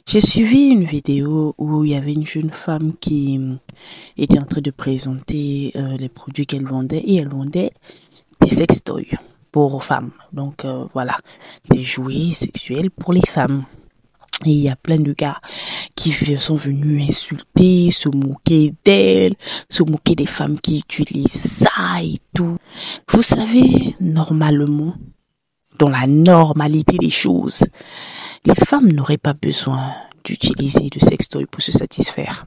J'ai suivi une vidéo où il y avait une jeune femme qui était en train de présenter les produits qu'elle vendait et elle vendait des sextoys pour femmes. Donc voilà, des jouets sexuels pour les femmes. Et il y a plein de gars qui sont venus insulter, se moquer d'elle, se moquer des femmes qui utilisent ça et tout. Vous savez, normalement, dans la normalité des choses, les femmes n'auraient pas besoin d'utiliser de sextoy pour se satisfaire.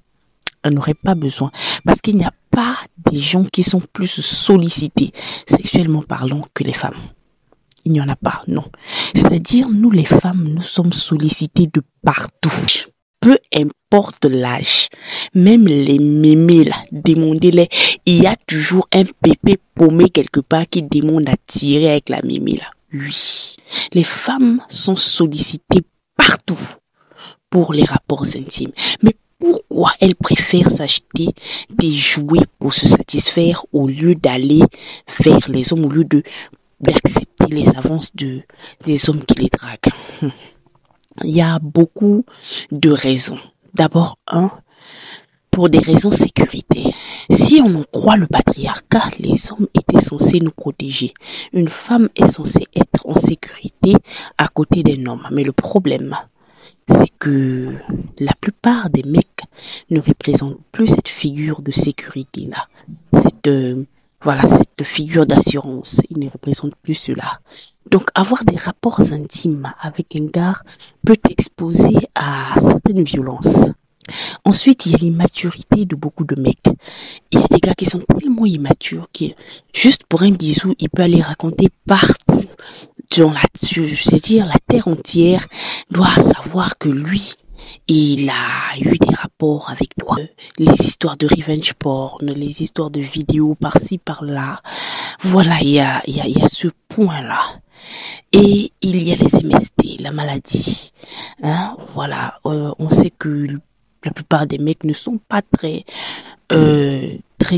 Elles n'auraient pas besoin. Parce qu'il n'y a pas des gens qui sont plus sollicités, sexuellement parlant, que les femmes. Il n'y en a pas, non. C'est-à-dire, nous les femmes, nous sommes sollicités de partout. Peu importe l'âge, même les mémés là, demandez-les, il y a toujours un pépé paumé quelque part qui demande à tirer avec la mémé là. Oui, les femmes sont sollicitées partout pour les rapports intimes. Mais pourquoi elles préfèrent s'acheter des jouets pour se satisfaire au lieu d'aller vers les hommes, au lieu d'accepter les avances des hommes qui les draguent? Il y a beaucoup de raisons. D'abord, pour des raisons sécuritaires. Si on en croit le patriarcat, les hommes étaient censés nous protéger. Une femme est censée être en sécurité à côté d'un homme. Mais le problème, c'est que la plupart des mecs ne représentent plus cette figure de sécurité-là. Cette figure d'assurance. Ils ne représentent plus cela. Donc, avoir des rapports intimes avec un gars peut t'exposer à certaines violences. Ensuite, il y a l'immaturité de beaucoup de mecs. Il y a des gars qui sont tellement immatures que juste pour un bisou, il peut aller raconter partout la terre entière doit savoir que lui, il a eu des rapports avec toi. Les histoires de revenge porn, les histoires de vidéos par-ci, par-là. Voilà, il y a ce point-là. Et il y a les MST, la maladie. Voilà, on sait que la plupart des mecs ne sont pas très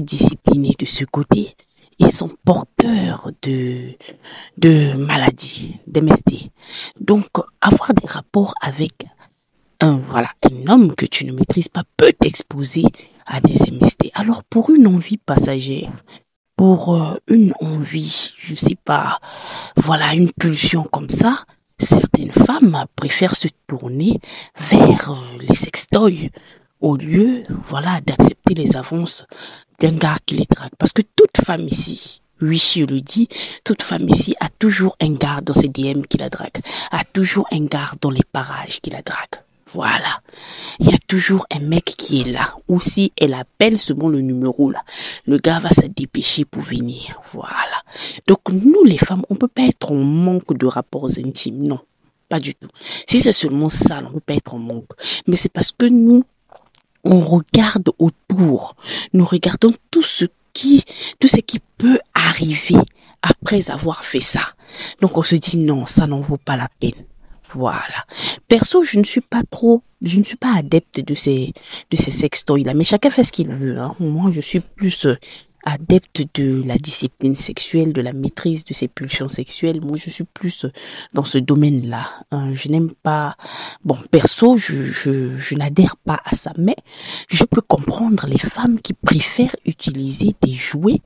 disciplinés de ce côté. Ils sont porteurs de maladies, d'MST. Donc, avoir des rapports avec un homme que tu ne maîtrises pas peut t'exposer à des MST. Alors, pour une envie passagère, pour une envie, je sais pas, une pulsion comme ça, certaines femmes préfèrent se tourner vers les sextoys au lieu, d'accepter les avances d'un gars qui les drague. Parce que toute femme ici, oui, je le dis, toute femme ici a toujours un gars dans ses DM qui la drague, a toujours un gars dans les parages qui la drague. Voilà. Il y a toujours un mec qui est là. Ou si elle appelle selon le numéro là, le gars va se dépêcher pour venir. Voilà. Donc nous les femmes, on peut pas être en manque de rapports intimes. Non, pas du tout. Si c'est seulement ça, on peut pas être en manque. Mais c'est parce que nous, on regarde autour. Nous regardons tout ce qui peut arriver après avoir fait ça. Donc on se dit non, ça n'en vaut pas la peine. Voilà. Perso, je ne suis pas adepte de ces sextoys là, mais chacun fait ce qu'il veut, hein. Moi, je suis plus adepte de la discipline sexuelle, de la maîtrise de ses pulsions sexuelles. Moi, je suis plus dans ce domaine-là. Je n'aime pas. Bon, perso, je n'adhère pas à ça, mais je peux comprendre les femmes qui préfèrent utiliser des jouets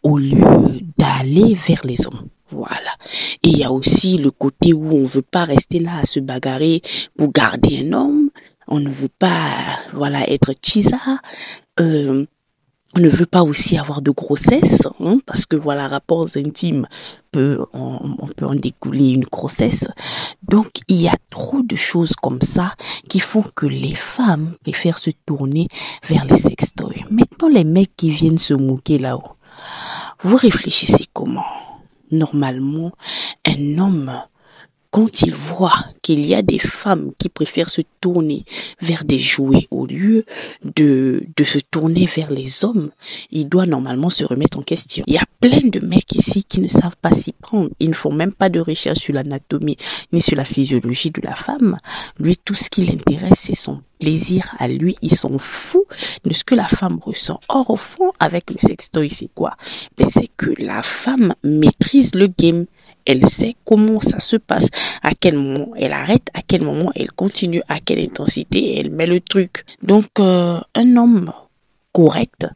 au lieu d'aller vers les hommes. Voilà. Et il y a aussi le côté où on veut pas rester là à se bagarrer pour garder un homme. On ne veut pas, être chisa. On ne veut pas aussi avoir de grossesse, parce que rapports intimes on peut en découler une grossesse. Donc il y a trop de choses comme ça qui font que les femmes préfèrent se tourner vers les sextoys. Maintenant les mecs qui viennent se moquer là-haut, vous réfléchissez comment? Normalement, un homme, quand il voit qu'il y a des femmes qui préfèrent se tourner vers des jouets au lieu de se tourner vers les hommes, il doit normalement se remettre en question. Il y a plein de mecs ici qui ne savent pas s'y prendre. Ils ne font même pas de recherche sur l'anatomie ni sur la physiologie de la femme. Lui, tout ce qui l'intéresse, c'est son plaisir à lui. Il s'en fout de ce que la femme ressent. Or, au fond, avec le sextoy, c'est quoi? C'est que la femme maîtrise le game. elle sait comment ça se passe, à quel moment elle arrête, à quel moment elle continue, à quelle intensité elle met le truc. Donc, un homme correct,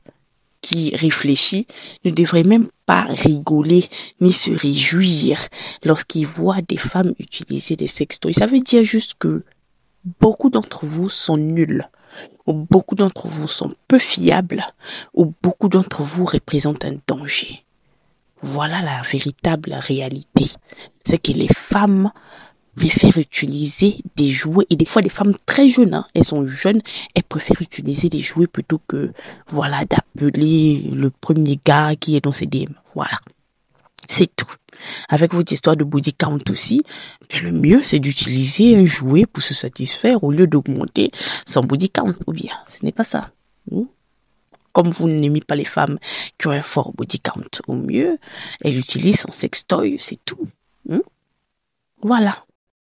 qui réfléchit, ne devrait même pas rigoler ni se réjouir lorsqu'il voit des femmes utiliser des sextoys. Ça veut dire juste que beaucoup d'entre vous sont nuls, ou beaucoup d'entre vous sont peu fiables, ou beaucoup d'entre vous représentent un danger. Voilà la véritable réalité. C'est que les femmes préfèrent utiliser des jouets, et des fois des femmes très jeunes, hein, elles sont jeunes, elles préfèrent utiliser des jouets plutôt que, voilà, d'appeler le premier gars qui est dans ses DM. Voilà. C'est tout. Avec votre histoire de body count aussi, le mieux c'est d'utiliser un jouet pour se satisfaire au lieu d'augmenter son body count. Ou bien, ce n'est pas ça. Comme vous n'aimez pas les femmes qui ont un fort body count, au mieux, elle utilise son sextoy, c'est tout. Voilà.